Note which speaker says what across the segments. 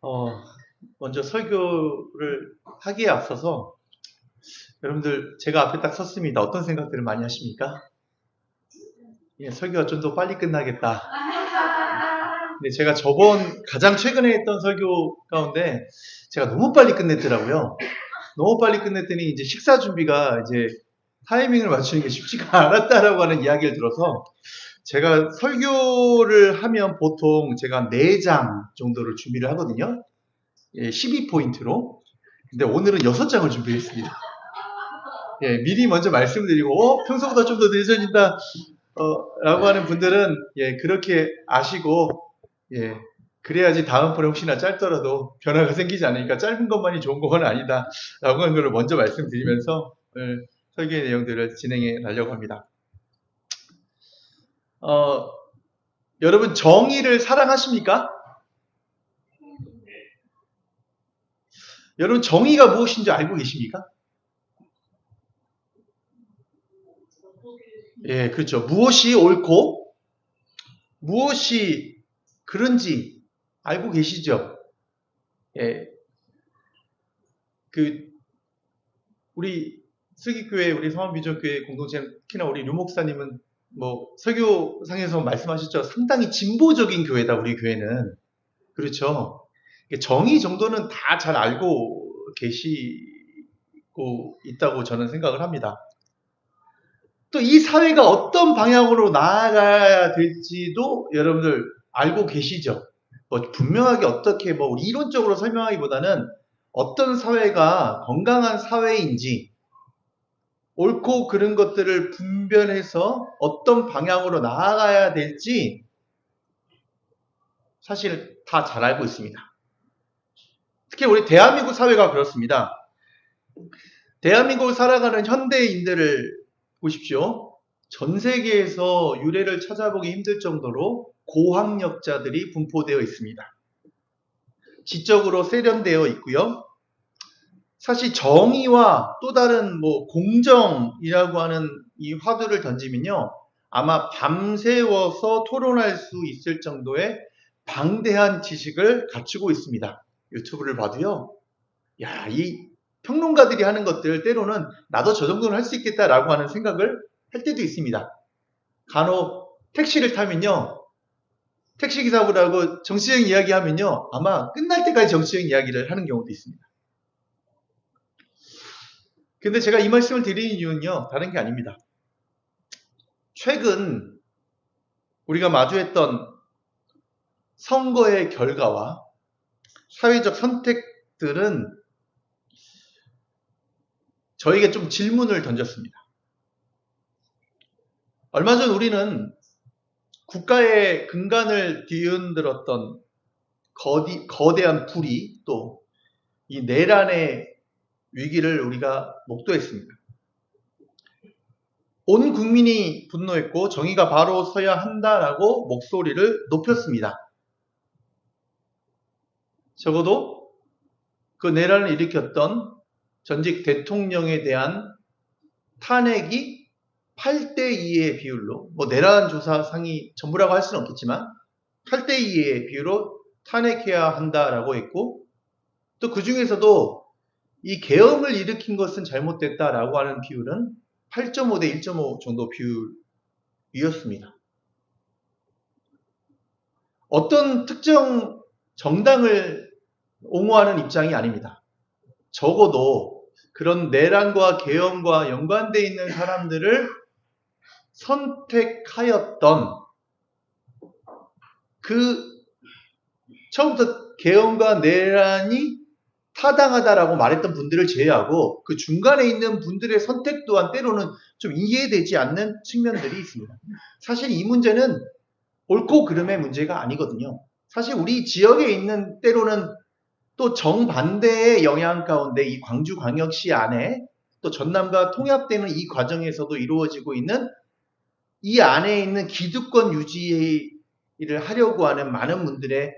Speaker 1: 어, 먼저 설교를 하기에 앞서서 여러분들 제가 앞에 딱 섰습니다. 어떤 생각들을 많이 하십니까? 예, 설교가 좀 더 빨리 끝나겠다. 근데 제가 저번 가장 최근에 했던 설교 가운데 제가 너무 빨리 끝냈더라고요. 너무 빨리 끝냈더니 이제 식사 준비가 이제 타이밍을 맞추는 게 쉽지가 않았다라고 하는 이야기를 들어서 제가 설교를 하면 보통 제가 4장 정도를 준비를 하거든요. 12포인트로. 근데 오늘은 6장을 준비했습니다. 예, 미리 먼저 말씀드리고, 평소보다 좀 더 늦어진다, 라고 하는 분들은, 예, 그렇게 아시고, 예, 그래야지 다음번에 혹시나 짧더라도 변화가 생기지 않으니까 짧은 것만이 좋은 건 아니다, 라고 하는 걸 먼저 말씀드리면서, 오늘 설교의 내용들을 진행해 가려고 합니다. 여러분, 정의를 사랑하십니까? 여러분, 정의가 무엇인지 알고 계십니까? 예, 그렇죠. 무엇이 옳고, 무엇이 그런지 알고 계시죠? 예, 우리 슬기교회, 우리 성원비전교회 공동체, 특히나 우리 류 목사님은 뭐 설교상에서 말씀하셨죠. 상당히 진보적인 교회다, 우리 교회는. 그렇죠. 정의 정도는 다 잘 알고 계시고 있다고 저는 생각을 합니다. 또 이 사회가 어떤 방향으로 나아가야 될지도 여러분들 알고 계시죠? 뭐 분명하게 어떻게 뭐 이론적으로 설명하기보다는 어떤 사회가 건강한 사회인지 옳고 그른 것들을 분별해서 어떤 방향으로 나아가야 될지 사실 다 잘 알고 있습니다. 특히 우리 대한민국 사회가 그렇습니다. 대한민국을 살아가는 현대인들을 보십시오. 전 세계에서 유래를 찾아보기 힘들 정도로 고학력자들이 분포되어 있습니다. 지적으로 세련되어 있고요. 사실 정의와 또 다른 뭐 공정이라고 하는 이 화두를 던지면요. 아마 밤새워서 토론할 수 있을 정도의 방대한 지식을 갖추고 있습니다. 유튜브를 봐도요. 야, 이 평론가들이 하는 것들 때로는 나도 저 정도는 할 수 있겠다라고 하는 생각을 할 때도 있습니다. 간혹 택시를 타면요. 택시기사분하고 정치적 이야기하면요. 아마 끝날 때까지 정치적 이야기를 하는 경우도 있습니다. 근데 제가 이 말씀을 드리는 이유는요. 다른 게 아닙니다. 최근 우리가 마주했던 선거의 결과와 사회적 선택들은 저에게 좀 질문을 던졌습니다. 얼마 전 우리는 국가의 근간을 뒤흔들었던 거대한 불이 또 이 내란의 위기를 우리가 목도했습니다. 온 국민이 분노했고 정의가 바로 서야 한다라고 목소리를 높였습니다. 적어도 그 내란을 일으켰던 전직 대통령에 대한 탄핵이 8대2의 비율로, 뭐 내란 조사상이 전부라고 할 수는 없겠지만 8대2의 비율로 탄핵해야 한다라고 했고, 또 그 중에서도 이 계엄을 일으킨 것은 잘못됐다라고 하는 비율은 8.5대 1.5 정도 비율이었습니다. 어떤 특정 정당을 옹호하는 입장이 아닙니다. 적어도 그런 내란과 계엄과 연관되어 있는 사람들을 선택하였던 그 처음부터 계엄과 내란이 타당하다라고 말했던 분들을 제외하고 그 중간에 있는 분들의 선택 또한 때로는 좀 이해되지 않는 측면들이 있습니다. 사실 이 문제는 옳고 그름의 문제가 아니거든요. 사실 우리 지역에 있는 때로는 또 정반대의 영향 가운데 이 광주광역시 안에 또 전남과 통합되는 이 과정에서도 이루어지고 있는 이 안에 있는 기득권 유지를 하려고 하는 많은 분들의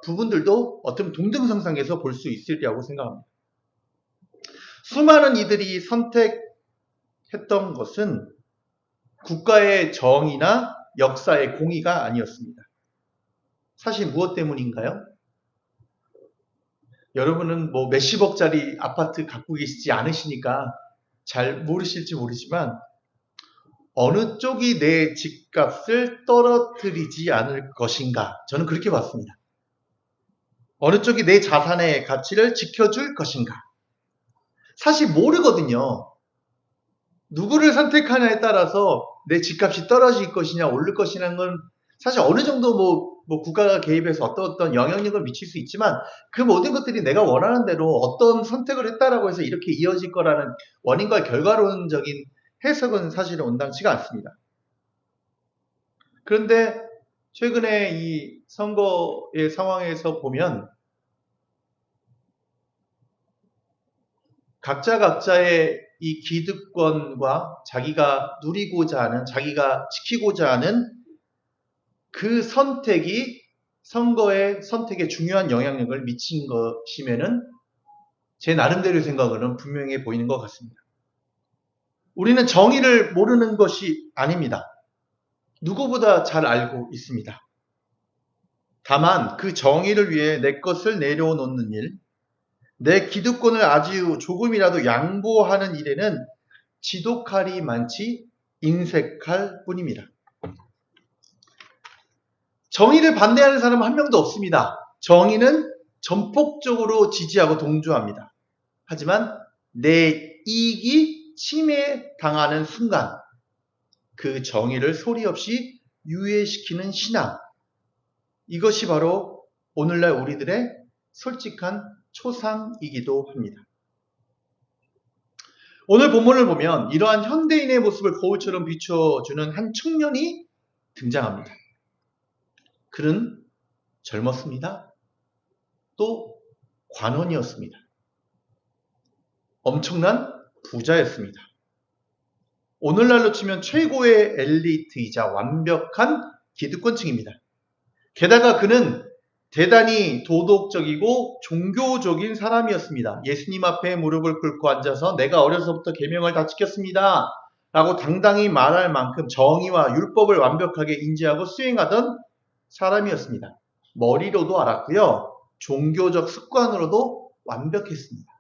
Speaker 1: 부분들도 어떤 동등상상에서 볼 수 있으리라고 생각합니다. 수많은 이들이 선택했던 것은 국가의 정의나 역사의 공의가 아니었습니다. 사실 무엇 때문인가요? 여러분은 뭐 몇십억짜리 아파트 갖고 계시지 않으시니까 잘 모르실지 모르지만 어느 쪽이 내 집값을 떨어뜨리지 않을 것인가? 저는 그렇게 봤습니다. 어느 쪽이 내 자산의 가치를 지켜줄 것인가? 사실 모르거든요. 누구를 선택하냐에 따라서 내 집값이 떨어질 것이냐 오를 것이냐는 건 사실 어느 정도 뭐 국가가 개입해서 어떤 영향력을 미칠 수 있지만 그 모든 것들이 내가 원하는 대로 어떤 선택을 했다라고 해서 이렇게 이어질 거라는 원인과 결과론적인 해석은 사실은 온당치가 않습니다. 그런데 최근에 이 선거의 상황에서 보면 각자의 이 기득권과 자기가 누리고자 하는, 자기가 지키고자 하는 그 선택이 선택에 중요한 영향력을 미친 것이면은 제 나름대로의 생각으로는 분명해 보이는 것 같습니다. 우리는 정의를 모르는 것이 아닙니다. 누구보다 잘 알고 있습니다. 다만 그 정의를 위해 내 것을 내려놓는 일, 내 기득권을 아주 조금이라도 양보하는 일에는 지독할이 많지 인색할 뿐입니다. 정의를 반대하는 사람은 한 명도 없습니다. 정의는 전폭적으로 지지하고 동조합니다. 하지만 내 이익이 침해당하는 순간 그 정의를 소리 없이 유예시키는 신앙, 이것이 바로 오늘날 우리들의 솔직한 초상이기도 합니다. 오늘 본문을 보면 이러한 현대인의 모습을 거울처럼 비춰주는 한 청년이 등장합니다. 그는 젊었습니다. 또 관원이었습니다. 엄청난 부자였습니다. 오늘날로 치면 최고의 엘리트이자 완벽한 기득권층입니다. 게다가 그는 대단히 도덕적이고 종교적인 사람이었습니다. 예수님 앞에 무릎을 꿇고 앉아서 내가 어려서부터 계명을 다 지켰습니다 라고 당당히 말할 만큼 정의와 율법을 완벽하게 인지하고 수행하던 사람이었습니다. 머리로도 알았고요. 종교적 습관으로도 완벽했습니다.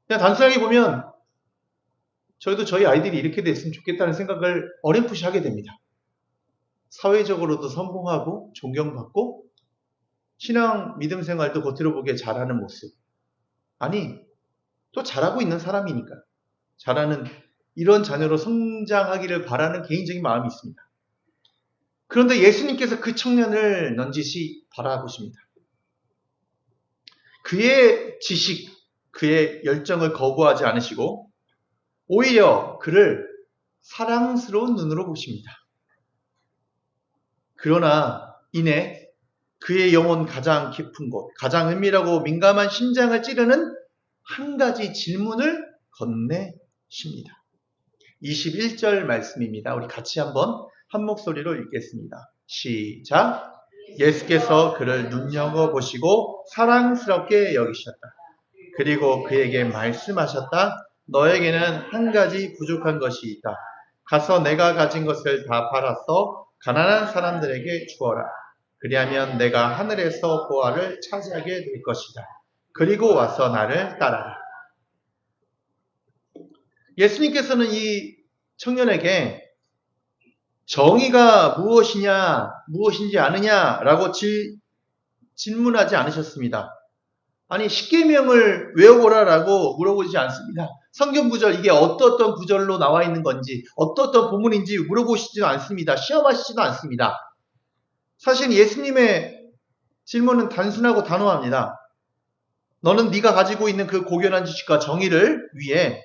Speaker 1: 그냥 단순하게 보면 저희도 저희 아이들이 이렇게 됐으면 좋겠다는 생각을 어렴풋이 하게 됩니다. 사회적으로도 성공하고 존경받고 신앙 믿음 생활도 겉으로 보기에 잘하는 모습. 아니, 또 잘하고 있는 사람이니까. 잘하는 이런 자녀로 성장하기를 바라는 개인적인 마음이 있습니다. 그런데 예수님께서 그 청년을 넌지시 바라보십니다. 그의 지식, 그의 열정을 거부하지 않으시고 오히려 그를 사랑스러운 눈으로 보십니다. 그러나 이내 그의 영혼 가장 깊은 곳, 가장 은밀하고 민감한 심장을 찌르는 한 가지 질문을 건네십니다. 21절 말씀입니다. 우리 같이 한번 한 목소리로 읽겠습니다. 시작! 예수께서 그를 눈여겨보시고 사랑스럽게 여기셨다. 그리고 그에게 말씀하셨다. 너에게는 한 가지 부족한 것이 있다. 가서 내가 가진 것을 다 팔아서 가난한 사람들에게 주어라. 그리하면 내가 하늘에서 보화를 차지하게 될 것이다. 그리고 와서 나를 따라라. 예수님께서는 이 청년에게 정의가 무엇인지 아느냐라고 질문하지 않으셨습니다. 아니, 십계명을 외워보라라고 물어보지 않습니다. 성경 구절, 이게 어떤 구절로 나와 있는 건지, 어떤 본문인지 물어보시지도 않습니다. 시험하시지도 않습니다. 사실 예수님의 질문은 단순하고 단호합니다. 너는 네가 가지고 있는 그 고견한 지식과 정의를 위해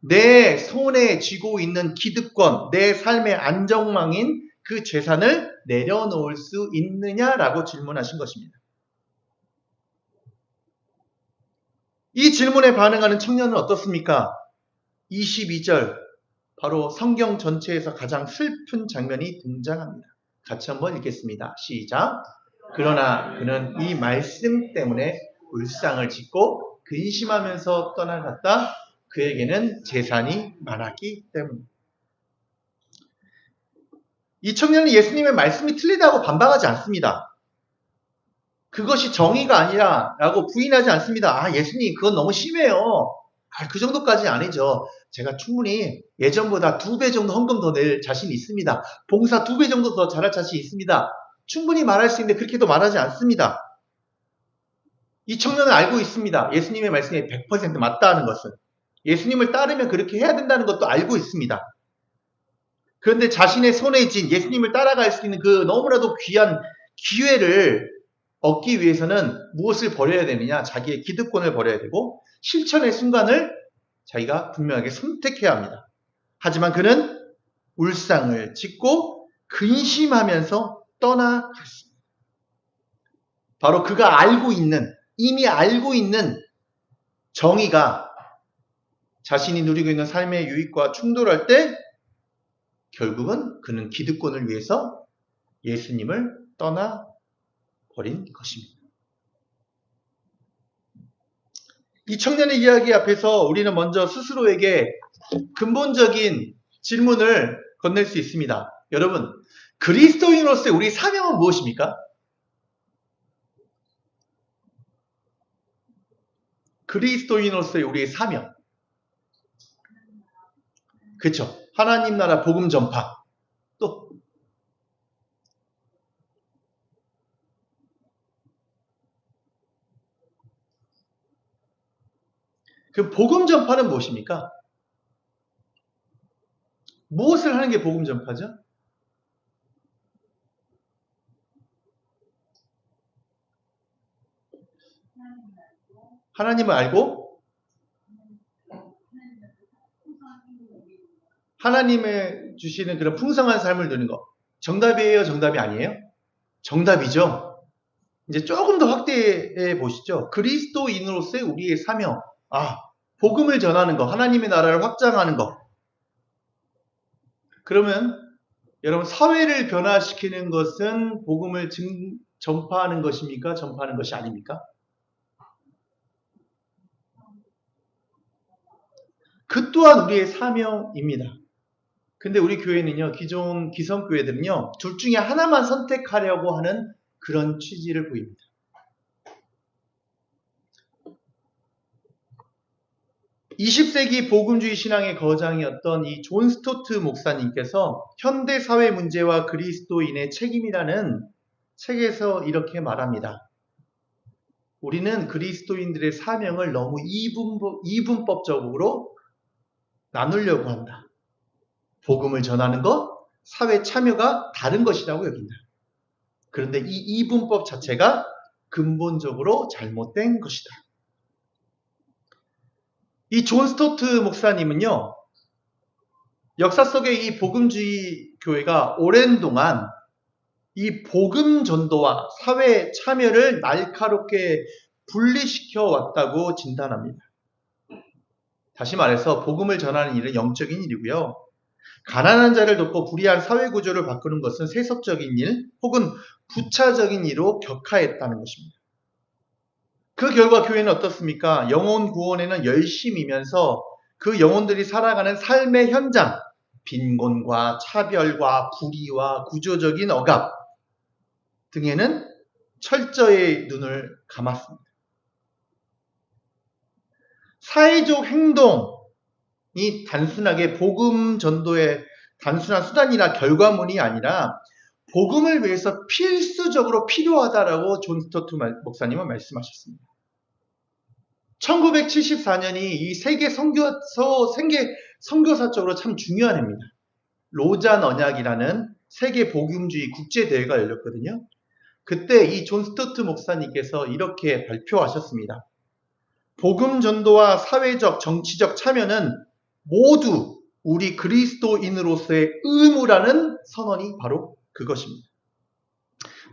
Speaker 1: 내 손에 쥐고 있는 기득권, 내 삶의 안정망인 그 재산을 내려놓을 수 있느냐라고 질문하신 것입니다. 이 질문에 반응하는 청년은 어떻습니까? 22절, 바로 성경 전체에서 가장 슬픈 장면이 등장합니다. 같이 한번 읽겠습니다. 시작! 그러나 그는 이 말씀 때문에 울상을 짓고 근심하면서 떠나갔다. 그에게는 재산이 많았기 때문입니다. 이 청년은 예수님의 말씀이 틀리다고 반박하지 않습니다. 그것이 정의가 아니라 라고 부인하지 않습니다. 아, 예수님, 그건 너무 심해요. 아, 그 정도까지는 아니죠. 제가 충분히 예전보다 2배 정도 헌금 더 낼 자신이 있습니다. 봉사 2배 정도 더 잘할 자신이 있습니다. 충분히 말할 수 있는데 그렇게도 말하지 않습니다. 이 청년은 알고 있습니다. 예수님의 말씀이 100% 맞다는 것은. 예수님을 따르면 그렇게 해야 된다는 것도 알고 있습니다. 그런데 자신의 손에 쥔 예수님을 따라갈 수 있는 그 너무나도 귀한 기회를 얻기 위해서는 무엇을 버려야 되느냐? 자기의 기득권을 버려야 되고 실천의 순간을 자기가 분명하게 선택해야 합니다. 하지만 그는 울상을 짓고 근심하면서 떠나갔습니다. 바로 그가 이미 알고 있는 정의가 자신이 누리고 있는 삶의 유익과 충돌할 때 결국은 그는 기득권을 위해서 예수님을 떠나버린 것입니다. 이 청년의 이야기 앞에서 우리는 먼저 스스로에게 근본적인 질문을 건넬 수 있습니다. 여러분, 그리스도인으로서의 우리 사명은 무엇입니까? 그리스도인으로서의 우리의 사명. 그렇죠. 하나님 나라 복음 전파. 또 그 복음 전파는 무엇입니까? 무엇을 하는 게 복음 전파죠? 하나님을 알고 하나님의 주시는 그런 풍성한 삶을 누리는 것. 정답이에요? 정답이 아니에요? 정답이죠. 이제 조금 더 확대해 보시죠. 그리스도인으로서의 우리의 사명. 아, 복음을 전하는 것, 하나님의 나라를 확장하는 것. 그러면 여러분 사회를 변화시키는 것은 복음을 전파하는 것입니까? 전파하는 것이 아닙니까? 그 또한 우리의 사명입니다. 근데 우리 교회는요, 기존 기성교회들은요, 둘 중에 하나만 선택하려고 하는 그런 취지를 보입니다. 20세기 복음주의 신앙의 거장이었던 이 존 스토트 목사님께서 현대사회 문제와 그리스도인의 책임이라는 책에서 이렇게 말합니다. 우리는 그리스도인들의 사명을 너무 이분법적으로 나누려고 한다. 복음을 전하는 것, 사회 참여가 다른 것이라고 여긴다. 그런데 이 이분법 자체가 근본적으로 잘못된 것이다. 이 존 스토트 목사님은요, 역사 속의 이 복음주의 교회가 오랜 동안 이 복음 전도와 사회 참여를 날카롭게 분리시켜 왔다고 진단합니다. 다시 말해서 복음을 전하는 일은 영적인 일이고요. 가난한 자를 돕고 불의한 사회 구조를 바꾸는 것은 세속적인 일 혹은 부차적인 일로 격하했다는 것입니다. 그 결과 교회는 어떻습니까? 영혼 구원에는 열심이면서 그 영혼들이 살아가는 삶의 현장, 빈곤과 차별과 불의와 구조적인 억압 등에는 철저히 눈을 감았습니다. 사회적 행동이 단순하게 복음 전도의 단순한 수단이나 결과물이 아니라 복음을 위해서 필수적으로 필요하다라고 존 스토트 목사님은 말씀하셨습니다. 1974년이 이 세계 선교사적으로 참 중요한 해입니다. 로잔 언약이라는 세계 복음주의 국제대회가 열렸거든요. 그때 이 존 스토트 목사님께서 이렇게 발표하셨습니다. 복음 전도와 사회적, 정치적 참여는 모두 우리 그리스도인으로서의 의무라는 선언이 바로 그것입니다.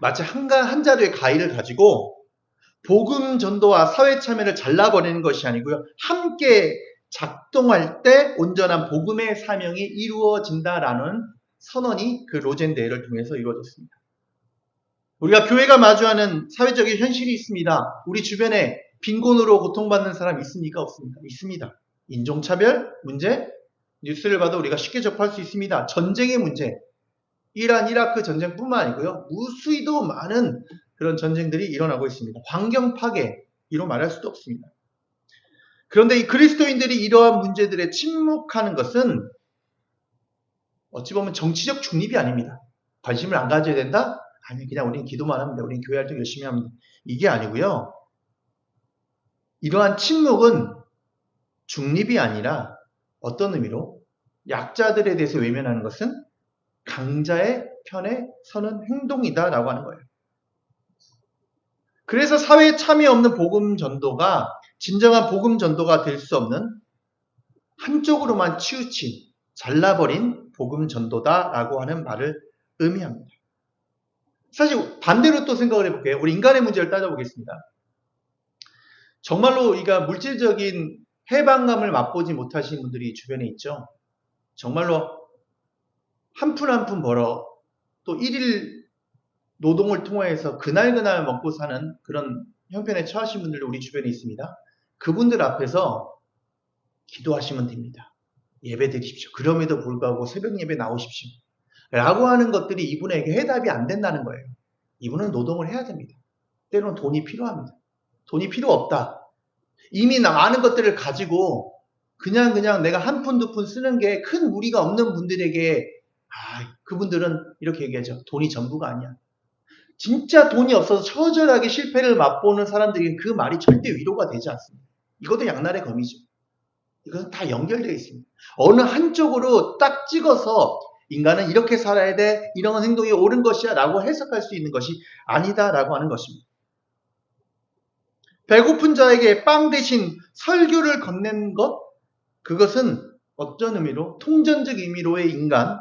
Speaker 1: 마치 한 자루의 가위를 가지고 복음 전도와 사회 참여를 잘라버리는 것이 아니고요. 함께 작동할 때 온전한 복음의 사명이 이루어진다라는 선언이 그 로젠 대회를 통해서 이루어졌습니다. 우리가 교회가 마주하는 사회적인 현실이 있습니다. 우리 주변에 빈곤으로 고통받는 사람 있습니까? 없습니까? 있습니다. 인종차별 문제, 뉴스를 봐도 우리가 쉽게 접할 수 있습니다. 전쟁의 문제, 이란, 이라크 전쟁뿐만 아니고요. 무수히도 많은 그런 전쟁들이 일어나고 있습니다. 환경 파괴로 말할 수도 없습니다. 그런데 이 그리스도인들이 이러한 문제들에 침묵하는 것은 어찌 보면 정치적 중립이 아닙니다. 관심을 안 가져야 된다? 아니, 그냥 우리는 기도만 하면 돼. 우리는 교회 활동 열심히 하면 돼. 이게 아니고요. 이러한 침묵은 중립이 아니라 어떤 의미로 약자들에 대해서 외면하는 것은 강자의 편에 서는 행동이다라고 하는 거예요. 그래서 사회에 참여 없는 복음 전도가 진정한 복음 전도가 될 수 없는 한쪽으로만 치우친 잘라버린 복음 전도다라고 하는 말을 의미합니다. 사실 반대로 또 생각을 해볼게요. 우리 인간의 문제를 따져보겠습니다. 정말로 우리가 물질적인 해방감을 맛보지 못하신 분들이 주변에 있죠. 정말로 한 푼 한 푼 벌어 또 일일 노동을 통해서 그날그날 먹고 사는 그런 형편에 처하신 분들도 우리 주변에 있습니다. 그분들 앞에서 기도하시면 됩니다. 예배 드리십시오. 그럼에도 불구하고 새벽 예배 나오십시오. 라고 하는 것들이 이분에게 해답이 안 된다는 거예요. 이분은 노동을 해야 됩니다. 때로는 돈이 필요합니다. 돈이 필요 없다. 이미 많은 것들을 가지고 그냥 내가 한 푼 두 푼 쓰는 게 큰 무리가 없는 분들에게 그분들은 이렇게 얘기하죠. 돈이 전부가 아니야. 진짜 돈이 없어서 처절하게 실패를 맛보는 사람들에게 그 말이 절대 위로가 되지 않습니다. 이것도 양날의 검이죠. 이것은 다 연결되어 있습니다. 어느 한쪽으로 딱 찍어서 인간은 이렇게 살아야 돼, 이런 행동이 옳은 것이야 라고 해석할 수 있는 것이 아니다라고 하는 것입니다. 배고픈 자에게 빵 대신 설교를 건넨 것, 그것은 어떤 의미로 통전적 의미로의 인간을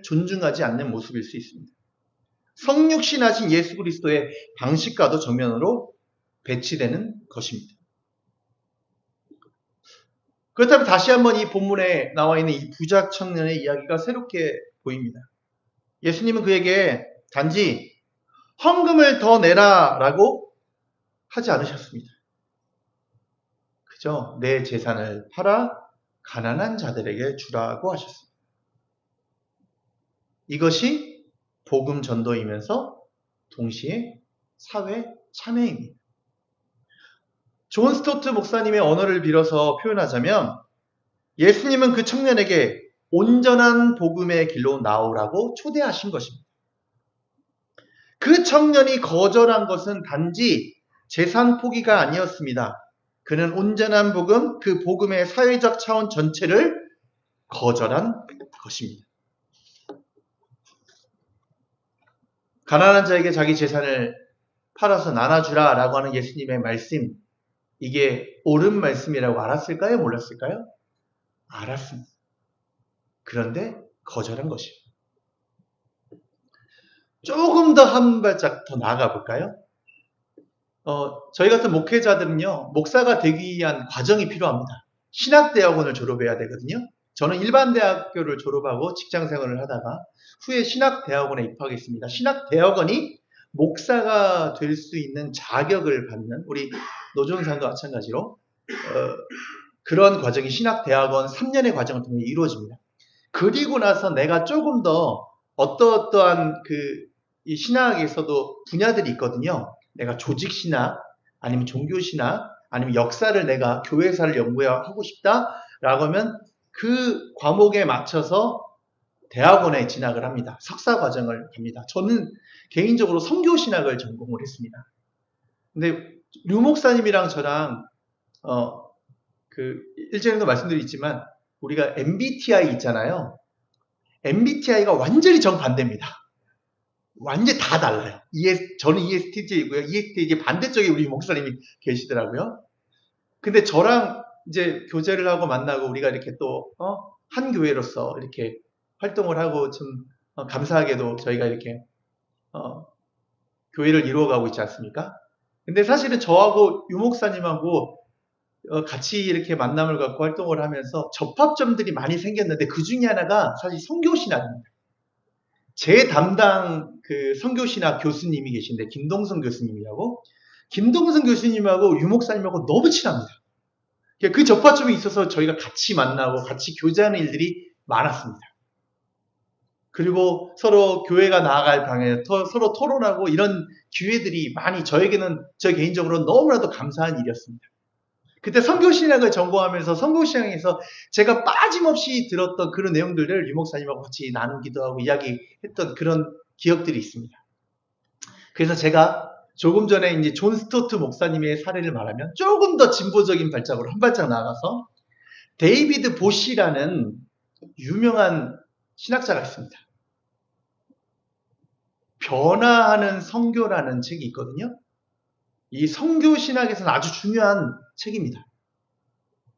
Speaker 1: 존중하지 않는 모습일 수 있습니다. 성육신하신 예수 그리스도의 방식과도 정면으로 배치되는 것입니다. 그렇다면 다시 한번 이 본문에 나와 있는 이 부자 청년의 이야기가 새롭게 보입니다. 예수님은 그에게 단지 헌금을 더 내라라고 하지 않으셨습니다. 그저 내 재산을 팔아 가난한 자들에게 주라고 하셨습니다. 이것이 복음 전도이면서 동시에 사회 참여입니다. 존 스토트 목사님의 언어를 빌어서 표현하자면 예수님은 그 청년에게 온전한 복음의 길로 나오라고 초대하신 것입니다. 그 청년이 거절한 것은 단지 재산 포기가 아니었습니다. 그는 온전한 복음, 그 복음의 사회적 차원 전체를 거절한 것입니다. 가난한 자에게 자기 재산을 팔아서 나눠주라 라고 하는 예수님의 말씀, 이게 옳은 말씀이라고 알았을까요? 몰랐을까요? 알았습니다. 그런데 거절한 것이에요. 조금 더 한 발짝 더 나아가 볼까요? 저희 같은 목회자들은요, 목사가 되기 위한 과정이 필요합니다. 신학대학원을 졸업해야 되거든요. 저는 일반 대학교를 졸업하고 직장 생활을 하다가 후에 신학대학원에 입학했습니다. 신학대학원이 목사가 될 수 있는 자격을 받는, 우리 노종사님과 마찬가지로 그런 과정이 신학대학원 3년의 과정을 통해 이루어집니다. 그리고 나서 내가 조금 더 어떠한 이 신학에서도 분야들이 있거든요. 내가 조직신학, 아니면 종교신학, 아니면 역사를 내가 교회사를 연구하고 싶다라고 하면 그 과목에 맞춰서 대학원에 진학을 합니다. 석사 과정을 갑니다. 저는 개인적으로 선교신학을 전공을 했습니다. 근데 류 목사님이랑 저랑 일전에도 말씀드렸지만 우리가 MBTI 있잖아요. MBTI가 완전히 정반대입니다. 완전히 다 달라요. 저는 ESTJ이고요. ESTJ 반대쪽에 우리 목사님이 계시더라고요. 근데 저랑 이제 교제를 하고 만나고 우리가 이렇게 또 한 교회로서 이렇게 활동을 하고 좀 감사하게도 저희가 이렇게 교회를 이루어가고 있지 않습니까? 근데 사실은 저하고 유 목사님하고 같이 이렇게 만남을 갖고 활동을 하면서 접합점들이 많이 생겼는데 그 중에 하나가 사실 선교신학입니다. 제 담당 선교신학 교수님이 계신데 김동성 교수님이라고, 김동성 교수님하고 유 목사님하고 너무 친합니다. 그 접합점이 있어서 저희가 같이 만나고 같이 교제하는 일들이 많았습니다. 그리고 서로 교회가 나아갈 방향에 서로 토론하고 이런 기회들이 많이 저에게는 저 개인적으로 너무나도 감사한 일이었습니다. 그때 선교신학을 전공하면서 선교신학에서 제가 빠짐없이 들었던 그런 내용들을 유 목사님하고 같이 나누기도 하고 이야기했던 그런 기억들이 있습니다. 그래서 제가 조금 전에 이제 존 스토트 목사님의 사례를 말하면 조금 더 진보적인 발자국으로 한 발짝 나가서 데이비드 보시라는 유명한 신학자가 있습니다. 변화하는 선교라는 책이 있거든요. 이 선교 신학에서는 아주 중요한 책입니다.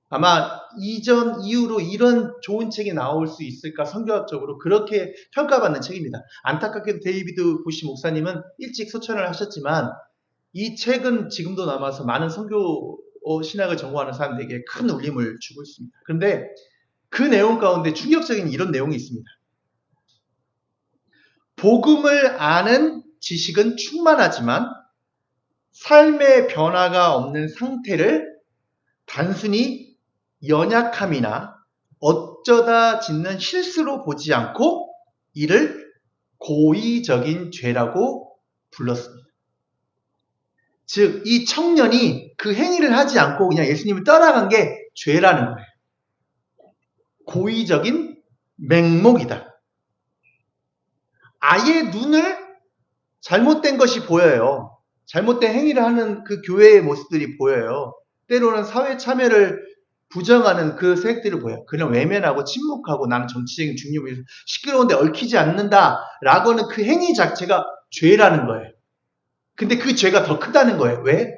Speaker 1: 아마 이전 이후로 이런 좋은 책이 나올 수 있을까 선교학적으로 그렇게 평가받는 책입니다. 안타깝게도 데이비드 보시 목사님은 일찍 소천을 하셨지만 이 책은 지금도 남아서 많은 선교 신학을 전공하는 사람들에게 큰 울림을 주고 있습니다. 그런데 그 내용 가운데 충격적인 이런 내용이 있습니다. 복음을 아는 지식은 충만하지만 삶의 변화가 없는 상태를 단순히 연약함이나 어쩌다 짓는 실수로 보지 않고 이를 고의적인 죄라고 불렀습니다. 즉, 이 청년이 그 행위를 하지 않고 그냥 예수님을 따라간 게 죄라는 거예요. 고의적인 맹목이다. 아예 눈을 잘못된 것이 보여요. 잘못된 행위를 하는 그 교회의 모습들이 보여요. 때로는 사회 참여를 부정하는 그 색들을 보여요. 그냥 외면하고 침묵하고 나는 정치적인 중립을 위해서 시끄러운데 얽히지 않는다라고 하는 그 행위 자체가 죄라는 거예요. 근데 그 죄가 더 크다는 거예요. 왜?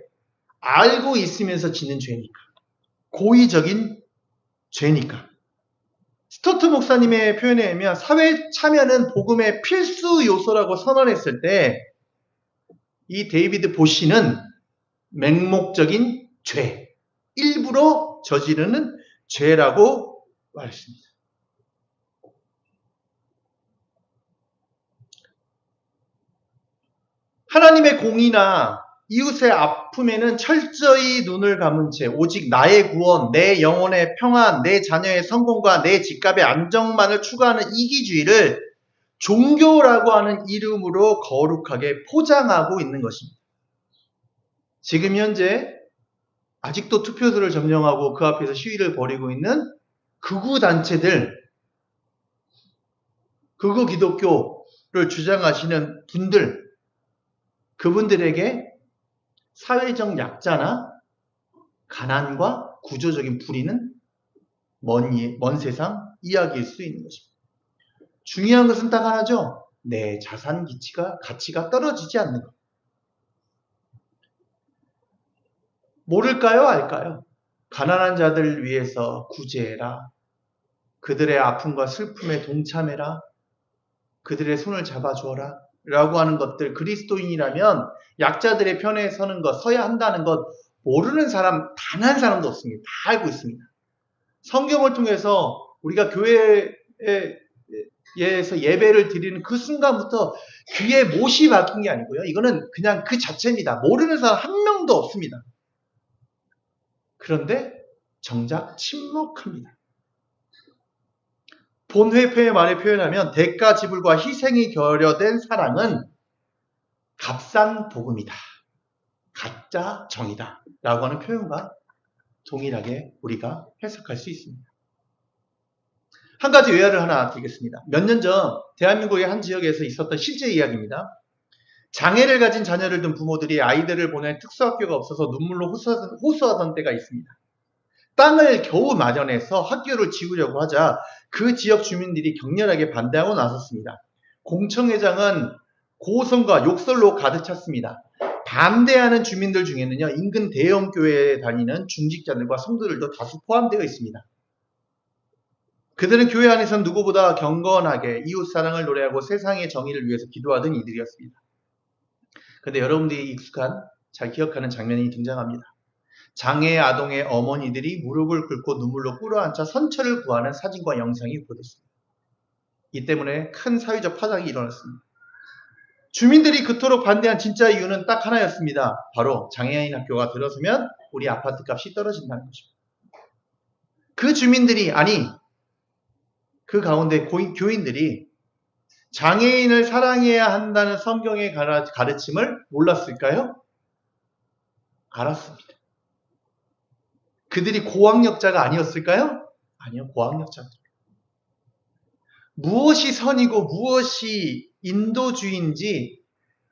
Speaker 1: 알고 있으면서 짓는 죄니까. 고의적인 죄니까. 스토트 목사님의 표현에 의하면 사회 참여는 복음의 필수 요소라고 선언했을 때 이 데이비드 보시는 맹목적인 죄, 일부러 저지르는 죄라고 말했습니다. 하나님의 공의나 이웃의 아픔에는 철저히 눈을 감은 채 오직 나의 구원, 내 영혼의 평안, 내 자녀의 성공과 내 집값의 안정만을 추구하는 이기주의를 종교라고 하는 이름으로 거룩하게 포장하고 있는 것입니다. 지금 현재 아직도 투표소를 점령하고 그 앞에서 시위를 벌이고 있는 극우 단체들, 극우 기독교를 주장하시는 분들, 그분들에게 사회적 약자나 가난과 구조적인 불의는 먼 세상 이야기일 수 있는 것입니다. 중요한 것은 딱 하나죠. 내 자산 가치가 떨어지지 않는 것. 모를까요? 알까요? 가난한 자들 위해서 구제해라. 그들의 아픔과 슬픔에 동참해라. 그들의 손을 잡아주어라. 라고 하는 것들, 그리스도인이라면 약자들의 편에 서는 것, 서야 한다는 것 모르는 사람 단 한 사람도 없습니다. 다 알고 있습니다. 성경을 통해서 우리가 교회에서 예배를 드리는 그 순간부터 귀에 못이 박힌 게 아니고요. 이거는 그냥 그 자체입니다. 모르는 사람 한 명도 없습니다. 그런데 정작 침묵합니다. 본회표의 말에 표현하면 대가 지불과 희생이 결여된 사랑은 값싼 복음이다. 가짜 정이다. 라고 하는 표현과 동일하게 우리가 해석할 수 있습니다. 한 가지 외화를 하나 드리겠습니다. 몇 년 전 대한민국의 한 지역에서 있었던 실제 이야기입니다. 장애를 가진 자녀를 둔 부모들이 아이들을 보낼 특수학교가 없어서 눈물로 호소하던 때가 있습니다. 땅을 겨우 마련해서 학교를 지으려고 하자 그 지역 주민들이 격렬하게 반대하고 나섰습니다. 공청회장은 고성과 욕설로 가득 찼습니다. 반대하는 주민들 중에는요, 인근 대형 교회에 다니는 중직자들과 성도들도 다수 포함되어 있습니다. 그들은 교회 안에서는 누구보다 경건하게 이웃사랑을 노래하고 세상의 정의를 위해서 기도하던 이들이었습니다. 그런데 여러분들이 익숙한, 잘 기억하는 장면이 등장합니다. 장애 아동의 어머니들이 무릎을 꿇고 눈물로 꿇어앉아 선처를 구하는 사진과 영상이 보도됐습니다. 이 때문에 큰 사회적 파장이 일어났습니다. 주민들이 그토록 반대한 진짜 이유는 딱 하나였습니다. 바로 장애인 학교가 들어서면 우리 아파트 값이 떨어진다는 것입니다. 그 주민들이, 아니 그 가운데 교인들이 장애인을 사랑해야 한다는 성경의 가르침을 몰랐을까요? 알았습니다. 그들이 고학력자가 아니었을까요? 아니요, 고학력자. 무엇이 선이고 무엇이 인도주의인지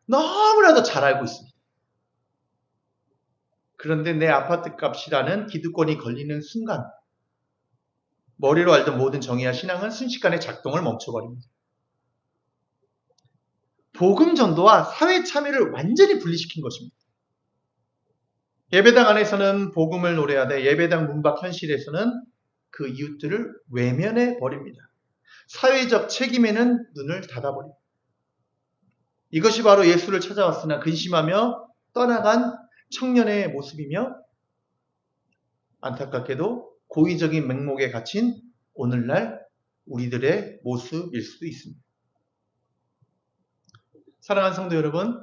Speaker 1: 너무나도 잘 알고 있습니다. 그런데 내 아파트 값이라는 기득권이 걸리는 순간 머리로 알던 모든 정의와 신앙은 순식간에 작동을 멈춰버립니다. 복음 전도와 사회 참여를 완전히 분리시킨 것입니다. 예배당 안에서는 복음을 노래하되 예배당 문 밖 현실에서는 그 이웃들을 외면해 버립니다. 사회적 책임에는 눈을 닫아버립니다. 이것이 바로 예수를 찾아왔으나 근심하며 떠나간 청년의 모습이며 안타깝게도 고의적인 맹목에 갇힌 오늘날 우리들의 모습일 수도 있습니다. 사랑하는 성도 여러분,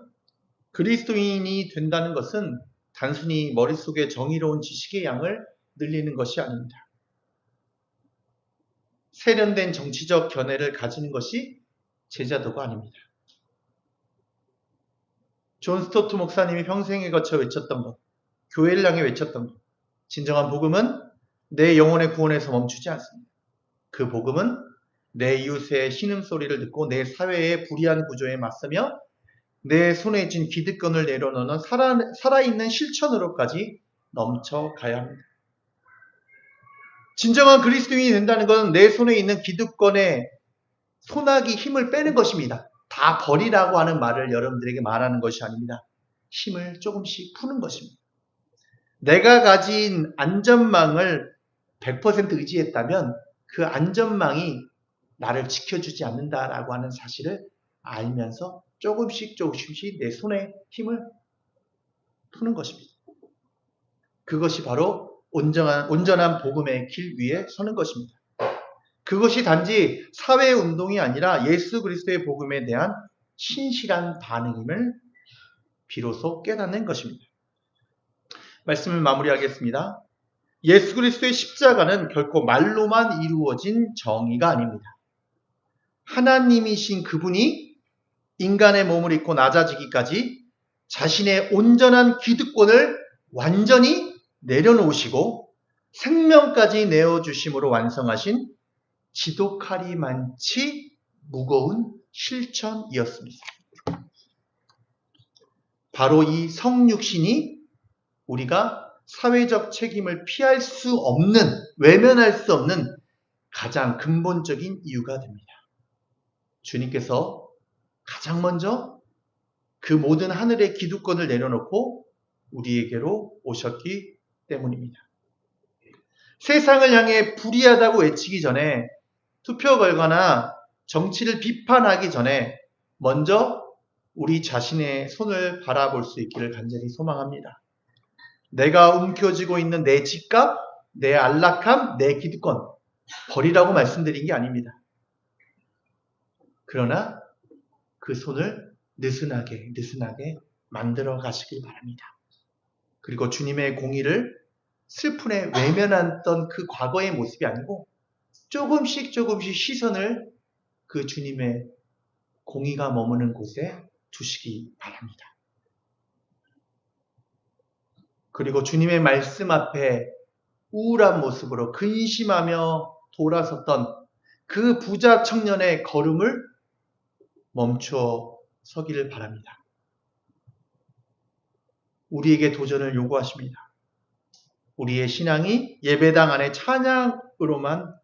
Speaker 1: 그리스도인이 된다는 것은 단순히 머릿속에 정의로운 지식의 양을 늘리는 것이 아닙니다. 세련된 정치적 견해를 가지는 것이 제자도가 아닙니다. 존 스토트 목사님이 평생에 거쳐 외쳤던 것, 교회를 향해 외쳤던 것, 진정한 복음은 내 영혼의 구원에서 멈추지 않습니다. 그 복음은 내 이웃의 신음소리를 듣고 내 사회의 불의한 구조에 맞서며 내 손에 쥔 기득권을 내려놓는 살아있는 실천으로까지 넘쳐가야 합니다. 진정한 그리스도인이 된다는 것은 내 손에 있는 기득권의 소나기 힘을 빼는 것입니다. 다 버리라고 하는 말을 여러분들에게 말하는 것이 아닙니다. 힘을 조금씩 푸는 것입니다. 내가 가진 안전망을 100% 의지했다면 그 안전망이 나를 지켜주지 않는다라고 하는 사실을 알면서 조금씩 내 손에 힘을 푸는 것입니다. 그것이 바로 온전한 복음의 길 위에 서는 것입니다. 그것이 단지 사회운동이 아니라 예수 그리스도의 복음에 대한 신실한 반응임을 비로소 깨닫는 것입니다. 말씀을 마무리하겠습니다. 예수 그리스도의 십자가는 결코 말로만 이루어진 정의가 아닙니다. 하나님이신 그분이 인간의 몸을 입고 낮아지기까지 자신의 온전한 기득권을 완전히 내려놓으시고 생명까지 내어주심으로 완성하신 지독하리 많지 무거운 실천이었습니다. 바로 이 성육신이 우리가 사회적 책임을 피할 수 없는, 외면할 수 없는 가장 근본적인 이유가 됩니다. 주님께서 가장 먼저 그 모든 하늘의 기득권을 내려놓고 우리에게로 오셨기 때문입니다. 세상을 향해 불의하다고 외치기 전에, 투표 결과나 정치를 비판하기 전에 먼저 우리 자신의 손을 바라볼 수 있기를 간절히 소망합니다. 내가 움켜쥐고 있는 내 집값, 내 안락함, 내 기득권 버리라고 말씀드린 게 아닙니다. 그러나 그 손을 느슨하게 만들어 가시길 바랍니다. 그리고 주님의 공의를 슬픈에 외면했던 그 과거의 모습이 아니고 조금씩 시선을 그 주님의 공의가 머무는 곳에 두시기 바랍니다. 그리고 주님의 말씀 앞에 우울한 모습으로 근심하며 돌아섰던 그 부자 청년의 걸음을 멈춰 서기를 바랍니다. 우리에게 도전을 요구하십니다. 우리의 신앙이 예배당 안의 찬양으로만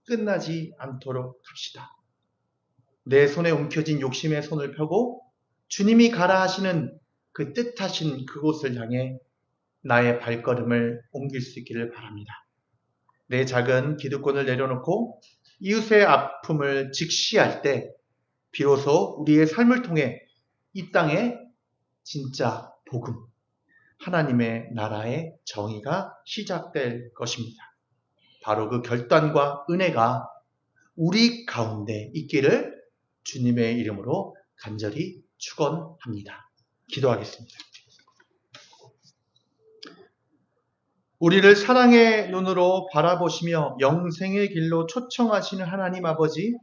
Speaker 1: 끝나지 않도록 합시다. 내 손에 움켜진 욕심의 손을 펴고 주님이 가라 하시는 그 뜻하신 그곳을 향해 나의 발걸음을 옮길 수 있기를 바랍니다. 내 작은 기득권을 내려놓고 이웃의 아픔을 직시할 때 비로소 우리의 삶을 통해 이 땅에 진짜 복음, 하나님의 나라의 정의가 시작될 것입니다. 바로 그 결단과 은혜가 우리 가운데 있기를 주님의 이름으로 간절히 축원합니다. 기도하겠습니다. 우리를 사랑의 눈으로 바라보시며 영생의 길로 초청하시는 하나님 아버지,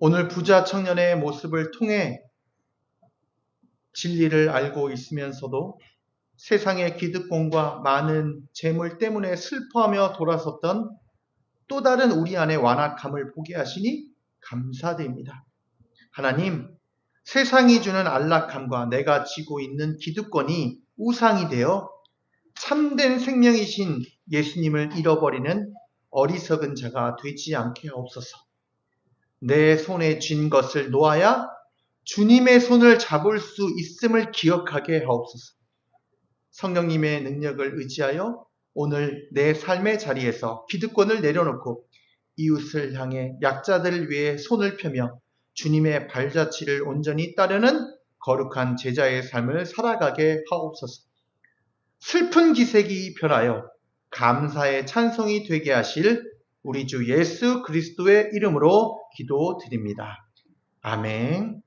Speaker 1: 오늘 부자 청년의 모습을 통해 진리를 알고 있으면서도 세상의 기득권과 많은 재물 때문에 슬퍼하며 돌아섰던 또 다른 우리 안의 완악함을 보게 하시니 감사드립니다. 하나님, 세상이 주는 안락함과 내가 지고 있는 기득권이 우상이 되어 참된 생명이신 예수님을 잃어버리는 어리석은 자가 되지 않게 하옵소서. 내 손에 쥔 것을 놓아야 주님의 손을 잡을 수 있음을 기억하게 하옵소서. 성령님의 능력을 의지하여 오늘 내 삶의 자리에서 기득권을 내려놓고 이웃을 향해 약자들을 위해 손을 펴며 주님의 발자취를 온전히 따르는 거룩한 제자의 삶을 살아가게 하옵소서. 슬픈 기색이 변하여 감사의 찬송이 되게 하실 우리 주 예수 그리스도의 이름으로 기도드립니다. 아멘.